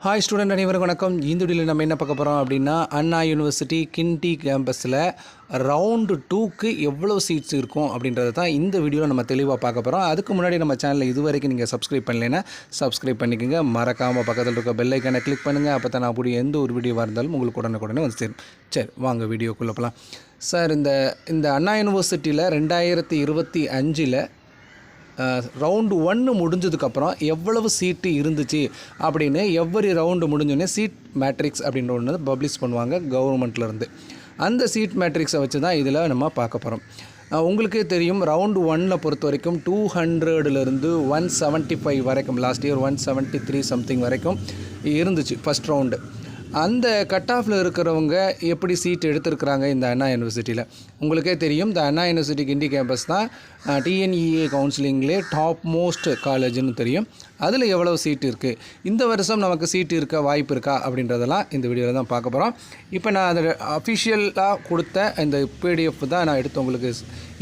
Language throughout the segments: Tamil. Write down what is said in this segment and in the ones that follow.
ஹாய் ஸ்டூடெண்ட் அனைவருக்கும் வணக்கம். இந்த வீடியோவில் நம்ம என்ன பார்க்க போகிறோம் அப்படின்னா, அண்ணா யூனிவர்சிட்டி கிண்டி கேம்பஸில் ரவுண்டு 2க்கு எவ்வளோ சீட்ஸ் இருக்கும் அப்படின்றத தான் இந்த வீடியோவில் நம்ம தெளிவாக பார்க்க போகிறோம். அதுக்கு முன்னாடி நம்ம சேனலில் இது வரைக்கும் நீங்கள் சப்ஸ்கிரைப் பண்ணலைன்னா சப்ஸ்கிரைப் பண்ணிக்கோங்க. மறக்காமல் பக்கத்தில் இருக்க பெல் ஐக்கானை கிளிக் பண்ணுங்கள். அப்போ தான் நான் அப்படி எந்த ஒரு வீடியோவாக இருந்தாலும் உங்களுக்கு உடனே வந்து சேரும். சரி, வாங்க வீடியோக்குள்ளே போகலாம். சார், இந்த அண்ணா யூனிவர்சிட்டியில் 2025 ரவுண்டு 1 முடிஞ்சதுக்கப்புறம் எவ்வளவு சீட்டு இருந்துச்சு அப்படின்னு எவ்வரி ரவுண்டு முடிஞ்சோடனே சீட் மேட்ரிக்ஸ் அப்படின்ற ஒன்று பப்ளிஷ் பண்ணுவாங்க கவர்மெண்ட்லேருந்து. அந்த சீட் மேட்ரிக்ஸை வச்சு தான் இதில் நம்ம பார்க்க போகிறோம். உங்களுக்கே தெரியும், ரவுண்டு 1 பொறுத்த வரைக்கும் 200லேருந்து 175 வரைக்கும், லாஸ்ட் இயர் 173 சம்திங் வரைக்கும் இருந்துச்சு ஃபஸ்ட் ரவுண்டு. அந்த கட் ஆஃபில் இருக்கிறவங்க எப்படி சீட் எடுத்துருக்குறாங்க இந்த அண்ணா யூனிவர்சிட்டியில் உங்களுக்கே தெரியும். இந்த அண்ணா யூனிவர்சிட்டி கிண்டி கேம்பஸ் தான் டிஎன்இஏ கவுன்சிலிங்லே டாப் மோஸ்ட் காலேஜ்னு தெரியும். அதில் எவ்வளோ சீட் இருக்குது, இந்த வருஷம் நமக்கு சீட் இருக்க வாய்ப்பு இருக்கா அப்படின்றதெல்லாம் இந்த வீடியோவில் தான் பார்க்க போகிறோம். இப்போ நான் அதை அஃபிஷியலாக கொடுத்த இந்த பிடிஎஃப் தான் நான் எடுத்து உங்களுக்கு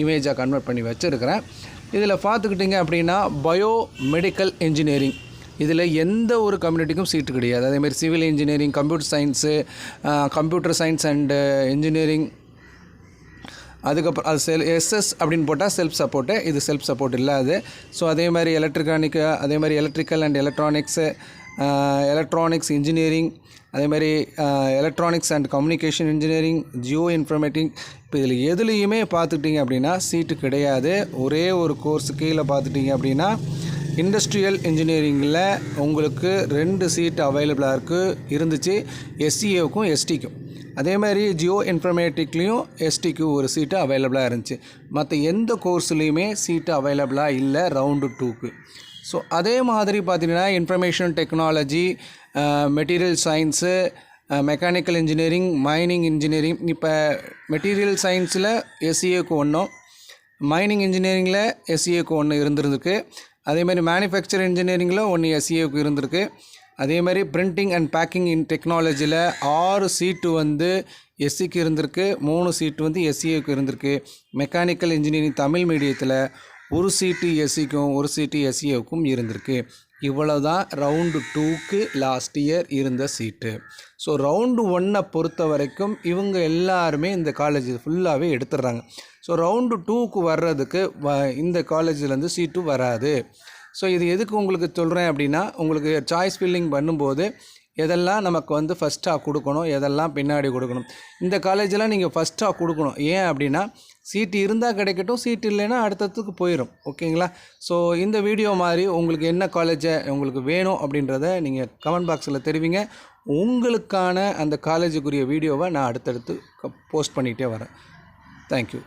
இமேஜாக கன்வெர்ட் பண்ணி வச்சுருக்கிறேன். இதில் பார்த்துக்கிட்டிங்க அப்படின்னா பயோ மெடிக்கல் இன்ஜினியரிங், இதில் எந்த ஒரு கம்யூனிட்டிக்கும் சீட்டு கிடையாது. அதேமாதிரி civil engineering, computer science, computer science and engineering, அதுக்கப்புறம் அது எஸ்எஸ் அப்படின்னு போட்டால் செல்ஃப் சப்போர்ட்டு, இது செல்ஃப் சப்போர்ட் இல்லை அது. ஸோ அதே மாதிரி எலக்ட்ரிக்கல் அண்ட் எலக்ட்ரானிக்ஸ் இன்ஜினியரிங், அதேமாதிரி electronics and communication engineering, Jio informatic, இப்போ இதில் எதுலேயுமே பார்த்துக்கிட்டிங்க அப்படின்னா சீட்டு கிடையாது. ஒரே ஒரு கோர்ஸு கீழே பார்த்துட்டிங்க அப்படின்னா இண்டஸ்ட்ரியல் இன்ஜினியரிங்கில் உங்களுக்கு 2 சீட் அவைலபிளாக இருந்துச்சு, எஸ்சிஏவுக்கும் எஸ்டிக்கும். அதே மாதிரி ஜியோ இன்ஃபர்மேட்டிக்லேயும் எஸ்டிக்கு ஒரு சீட்டு அவைலபிளாக இருந்துச்சு. மற்ற எந்த கோர்ஸ்லேயுமே சீட்டு அவைலபிளாக இல்லை ரவுண்டு 2க்கு. ஸோ அதே மாதிரி பார்த்திங்கன்னா information technology, material science, mechanical engineering, mining engineering, இப்போ மெட்டீரியல் சயின்ஸில் எஸ்சிஏக்கு 1, மைனிங் இன்ஜினியரிங்கில் எஸ்சிஏக்கு 1 இருந்திருக்கு. அதேமாதிரி மேனுஃபேக்சர் இன்ஜினியரிங்கில் 1 எஸ்சிஏவுக்கு இருந்திருக்கு. அதேமாதிரி பிரிண்டிங் அண்ட் பேக்கிங் இன் டெக்னாலஜியில் 6 சீட்டு எஸ்சிக்கு இருந்திருக்கு, 3 சீட்டு எஸ்சிஏவுக்கு இருந்திருக்கு. மெக்கானிக்கல் இன்ஜினியரிங் தமிழ் மீடியத்தில் 1 சீட்டு எஸ்சிக்கும் 1 சீட்டு எஸ்சிஏவுக்கும் இருந்திருக்கு. இவ்வளோ தான் ரவுண்டு 2க்கு லாஸ்ட் இயர் இருந்த சீட்டு. ஸோ ரவுண்டு 1 பொறுத்த வரைக்கும் இவங்க எல்லாருமே இந்த காலேஜ் ஃபுல்லாகவே எடுத்துடுறாங்க. ஸோ ரவுண்டு 2க்கு வர்றதுக்கு இந்த காலேஜிலேருந்து சீட்டு வராது. ஸோ இது எதுக்கு உங்களுக்கு சொல்கிறேன் அப்படின்னா, உங்களுக்கு சாய்ஸ் ஃபில்லிங் பண்ணும்போது எதெல்லாம் நமக்கு ஃபஸ்ட்டாக கொடுக்கணும், எதெல்லாம் பின்னாடி கொடுக்கணும். இந்த காலேஜெலாம் நீங்கள் ஃபஸ்ட்டாக கொடுக்கணும். ஏன் அப்படின்னா, சீட்டு இருந்தால் கிடைக்கட்டும், சீட்டு இல்லைன்னா அடுத்ததுக்கு போயிடும். ஓகேங்களா? ஸோ இந்த வீடியோ மாதிரி உங்களுக்கு என்ன காலேஜை உங்களுக்கு வேணும் அப்படின்றத நீங்கள் கமெண்ட் பாக்ஸில் தெரிவிங்க. உங்களுக்கான அந்த காலேஜுக்குரிய வீடியோவை நான் அடுத்தடுத்து போஸ்ட் பண்ணிகிட்டே வரேன். தேங்க்யூ.